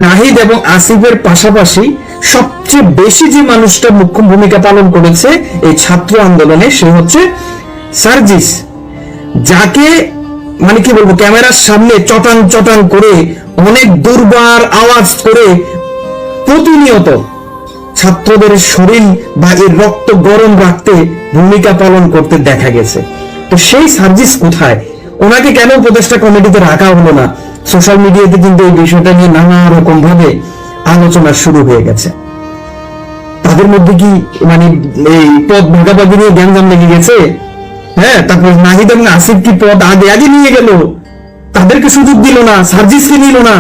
নাহিদ এবং আসিফের পাশাপাশি সবচেয়ে বেশি যে মানুষটা মুখ্য ভূমিকা পালন করেছে এই ছাত্র আন্দোলনে সে হচ্ছে সার্জিস, যাকে মানে কি বলবো, ক্যামেরার সামনে চটান চটান করে অনেক দুর্বার আওয়াজ করে প্রতিনিয়ত ছাত্রদের শরীর বা এর রক্ত গরম রাখতে ভূমিকা পালন করতে দেখা গেছে। তো সেই সার্জিস কোথায়? ওনাকে কেন উপদেষ্টা কমিটিতে রাখা হলো না? সোশ্যাল মিডিয়াতে কিন্তু এই বিষয়টা নিয়ে নানা রকম ভাবে আলোচনা শুরু হয়ে গেছে। তাদের মধ্যে কি মানে এই পদ ভাগাভাগি নিয়ে গ্যাঞ্জাম লেগে গেছে? হ্যাঁ, তারপর নাহিদ এবং আসিফ কি পদ আগে আগে নিয়ে গেল, তাদেরকে সুযোগ দিল না, সার্জিসকে নিল না।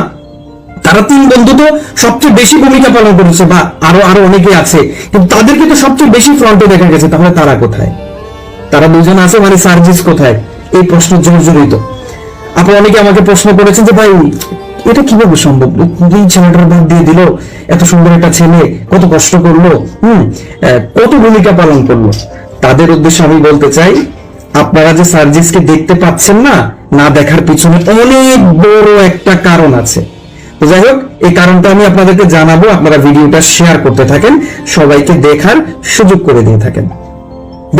তারা তিন বন্ধু তো সবচেয়ে বেশি ভূমিকা পালন করেছে, বা আরো আরো অনেকে আছে, কিন্তু তাদেরকে তো সবচেয়ে বেশি ফ্রন্টে দেখা গেছে। তাহলে তারা কোথায়? তারা দুজন আছে, মানে সার্জিস কোথায়? এই প্রশ্ন জর্জরিত। আপনি অনেকে আমাকে প্রশ্ন করেছেন যে ভাই এটা কিভাবে সম্ভব, এই ছেলেটার বাদ দিয়ে দিল, এত সুন্দর একটা ছেলে, কত কষ্ট করলো, কত ভূমিকা পালন করলো। তাদের উদ্দেশ্যে আমি বলতে চাই, আপনারা যে সার্জিসকে দেখতে পাচ্ছেন না, না দেখার পিছনে অনেক বড় একটা কারণ আছে। তো যাই হোক, এই কারণটা আমি আপনাদেরকে জানাবো। আপনারা ভিডিওটা শেয়ার করতে থাকেন, সবাইকে দেখার সুযোগ করে দিয়ে থাকেন।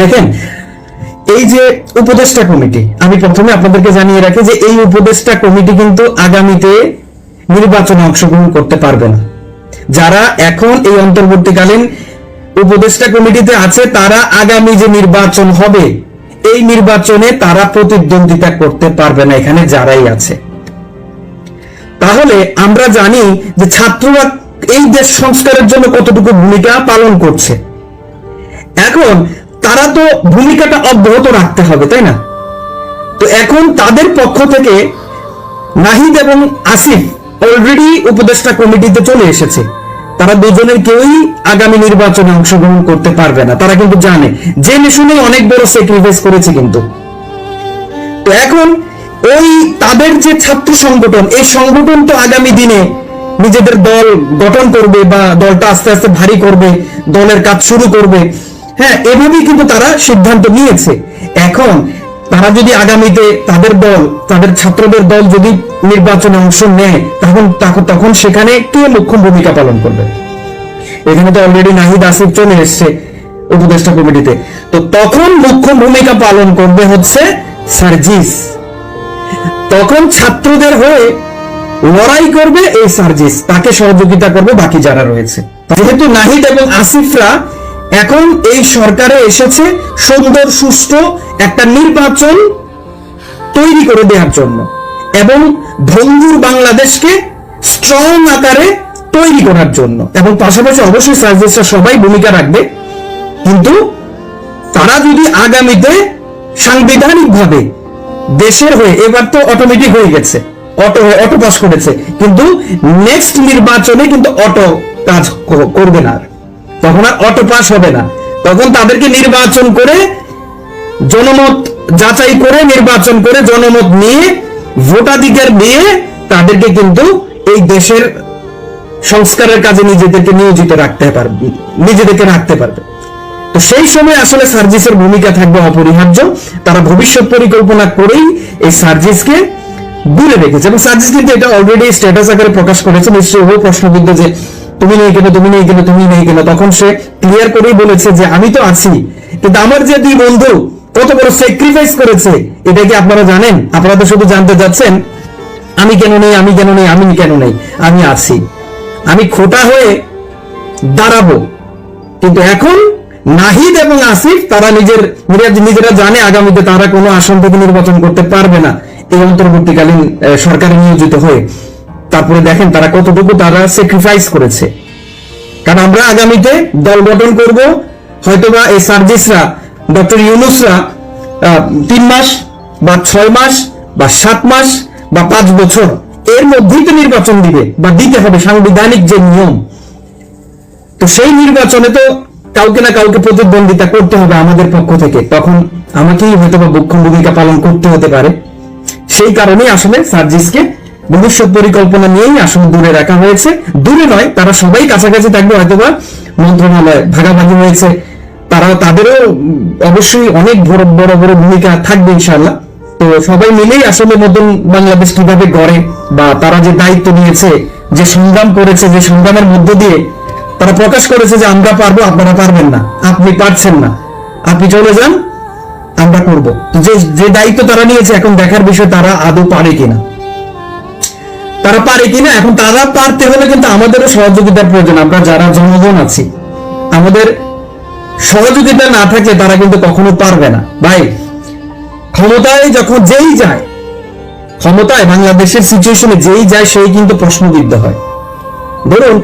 দেখেন, এই যে উপদেষ্টা কমিটি, আমি প্রথমে আপনাদেরকে জানিয়ে রাখি যে এই উপদেষ্টা কমিটি কিন্তু আগামীতে নির্বাচনে অংশগ্রহণ করতে পারবে না। যারা এখন এই অন্তর্বর্তীকালীন উপদেষ্টা কমিটিতে আছে, তারা আগামী যে নির্বাচন হবে এই নির্বাচনে তারা প্রতিদ্বন্দ্বিতা করতে পারবে না, এখানে যারাই আছে। তাহলে আমরা জানি যে ছাত্ররা এই দেশ সংস্কারের জন্য কতটুকু ভূমিকা পালন করছে। এখন তারা তো ভূমিকাটা অব্যাহত রাখতে হবে, তাই না? তো এখন তাদের পক্ষ থেকে নাহিদ এবং আসিফ অলরেডি উপদেষ্টা কমিটিতে চলে এসেছে। তারা দুজনের কেউই আগামী নির্বাচনে অংশগ্রহণ করতে পারবে না। তারা কিন্তু জানে, জেনে শুনে অনেক বড় স্যাক্রিফাইস করেছে কিন্তু। তো এখন ওই তাদের যে ছাত্র সংগঠন, এই সংগঠন তো আগামী দিনে নিজেদের দল গঠন করবে বা দলটা আস্তে আস্তে ভারী করবে, দলের কাজ শুরু করবে। হ্যাঁ, এভাবেই কিন্তু তারা সিদ্ধান্ত নিয়েছে। এখন তারা যদি আগামীতে তাদের দল, তাদের ছাত্রদের দল যদি নির্বাচনে অংশ নেয়, তখন সেখানে কে মুখ্য ভূমিকা পালন করবে? এখানে তো অলরেডি নাহিদ আসিফ চলে এসছে উপদেষ্টা কমিটিতে। তো তখন মুখ্য ভূমিকা পালন করবে হচ্ছে সার্জিস। তখন ছাত্রদের হয়ে লড়াই করবে এই সার্জিস, তাকে সহযোগিতা করবে বাকি যারা রয়েছে। যেহেতু নাহিদ এবং আসিফরা এখন এই সরকারে এসেছে সুন্দর সুষ্ঠু একটা নির্বাচন তৈরি করে দেওয়ার জন্য এবং ভঙ্গুর বাংলাদেশকে স্ট্রং আকারে তৈরি করার জন্য, এবং পাশাপাশি অবশ্যই সার্জিসরা সবাই ভূমিকা রাখবে। কিন্তু তারা যদি আগামীতে সাংবিধানিকভাবে দেশের হয়ে, এবার তো অটোমেটিক হয়ে গেছে, অটো পাস করেছে, কিন্তু নেক্সট নির্বাচনে কিন্তু অটো কাজ করবে না, তখন আর অটো পাস হবে না। তখন তাদেরকে নির্বাচন করে, জনমত যাচাই করে, নির্বাচন করে, জনমত নিয়ে, ভোটাধিকার দিয়ে তাদেরকে কিন্তু এই দেশের সংস্কারের কাজে নিজেদেরকে নিয়োজিত রাখতে পারবে। তো সেই সময় আসলে সার্জিসের ভূমিকা থাকবে অপরিহার্য। তারা ভবিষ্যৎ পরিকল্পনা করেই এই সার্জিসকে দূরে রেখেছে, এবং সার্জিস কিন্তু এটা অলরেডি স্ট্যাটাস আকারে প্রকাশ করেছে। নিশ্চয়ই ও প্রশ্নবিদ্ধ যে তুমি নেই কেন, তুমি নেই কেন, তুমি নেই কেন। তখন সে ক্লিয়ার করেই বলেছে যে আমি তো আছি, কিন্তু আমার যে দুই বন্ধু কত বড় স্যাক্রিফাইস করেছে এটা কি আপনারা জানেন? আপনারা তো শুধু জানতে যাচ্ছেন আমি কেন নেই, আমি কেন নেই, আমি কেন নেই। আমি আছি, আমি খোটা হয়ে দাঁড়াবো। কিন্তু এখন নাহিদ এবং আসিফ তারা নিজেরা জানে আগামীতে তারা কোনো আসন থেকে নির্বাচন করতে পারবে না এই অন্তর্বর্তীকালীন সরকারে নিয়োজিত হয়ে। তারপরে দেখেন তারা কতটুকু তারা স্যাক্রিফাইস করেছে। কারণ আমরা আগামীতে দল গঠন করব, হয়তোবা এই সার্জিসরা, ডক্টর ইউনূসরা 3 মাস বা 6 মাস বা 7 মাস বা 5 বছর এর মধ্যেই তো নির্বাচন দিবে বা দিতে হবে, সাংবিধানিক যে নিয়ম। তো সেই নির্বাচনে তো কাউকে না কাউকে প্রতিদ্বন্দ্বিতা করতে হবে আমাদের পক্ষ থেকে। তখন আমাকেই হয়তো বা মুখ্য ভূমিকা পালন করতে হতে পারে। সেই কারণেই আসলে সার্জিসকে ভবিষ্যৎ পরিকল্পনা নিয়েই আসলে দূরে রাখা হয়েছে। দূরে নয়, তারা সবাই কাছাকাছি থাকবে, হয়তোবা মন্ত্রণালয় ভাগাভাগি হয়েছে, তাদেরও অবশ্যই অনেক বড় বড় ভূমিকা থাকবে ইনশাআল্লাহ। তো সবাই মিলেই আসলে নতুন বাংলাদেশ কিভাবে গড়ে বা তারা যে দায়িত্ব নিয়েছে যে সংগ্রাম করেছে, যে সংগ্রামের মধ্য দিয়ে তারা প্রকাশ করেছে যে আমরা পারবো, আপনারা পারবেন না, আপনি পারছেন না, আপনি চলে যান, আমরা করব। যে যে দায়িত্ব তারা নিয়েছে, এখন দেখার বিষয় তারা আদৌ পারে কিনা, তারা পারে কিনা। এখন তারা পারতে হলে কিন্তু আমাদেরও সহযোগিতার প্রয়োজন। আমরা যারা জনগণ আছি, আমাদের সহযোগিতা না থাকলে তারা কিন্তু কখনো পারবে না। ভাই, ক্ষমতায় যখন যেই যায়, ক্ষমতায় বাংলাদেশের সিচুয়েশনে যেই যায় সেই কিন্তু প্রশ্নবিদ্ধ হয়। ধরুন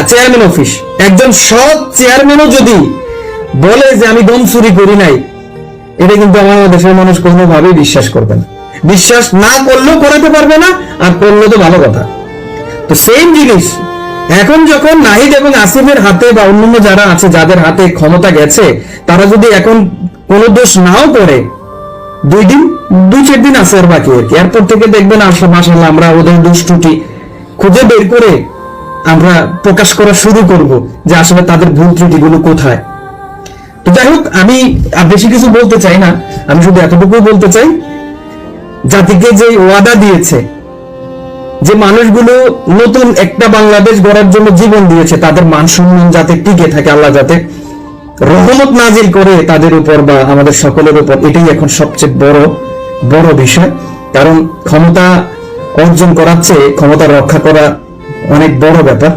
চেয়ারম্যান অফিস, একজন সৎ চেয়ারম্যানও যদি বলে যে আমি দম চুরি করি নাই, এটা কিন্তু আমার দেশের মানুষ কোনোভাবেই বিশ্বাস করবে না। বিশ্বাস না করলেও করাতে পারবে না, আর করলে তো ভালো কথা। তো সেম জিনিস এখন যখন নাহিদ এবং আসিফের হাতে বা অন্যান্য যারা আছে যাদের হাতে ক্ষমতা গেছে, তারা যদি এখন কোনো দোষ নাও করে, 2-4 দিন আছে আর বাকি আর কি, এরপর থেকে দেখবেন আসলে মাশাআল্লাহ আমরা ওদের দোষ ত্রুটি খুঁজে বের করে আমরা প্রকাশ করা শুরু করব যে আসলে তাদের ভুল ত্রুটিগুলো কোথায়। তো যাই হোক, আমি আর বেশি কিছু বলতে চাই না, আমি শুধু এতটুকুই বলতে চাই, জাতিকে যে ওয়াদা দিয়েছে, যে মানুষগুলো নতুন একটা বাংলাদেশ গড়ার জন্য জীবন দিয়েছে, তাদের মান সম্মান যাতে টিকে থাকে, আল্লাহ যাতে রহমত নাজিল করে তাদের উপর বা আমাদের সকলের উপর, এটাই এখন সবচেয়ে বড় বিষয়। কারণ ক্ষমতা অর্জন করার চেয়ে ক্ষমতা রক্ষা করা অনেক বড় ব্যাপার।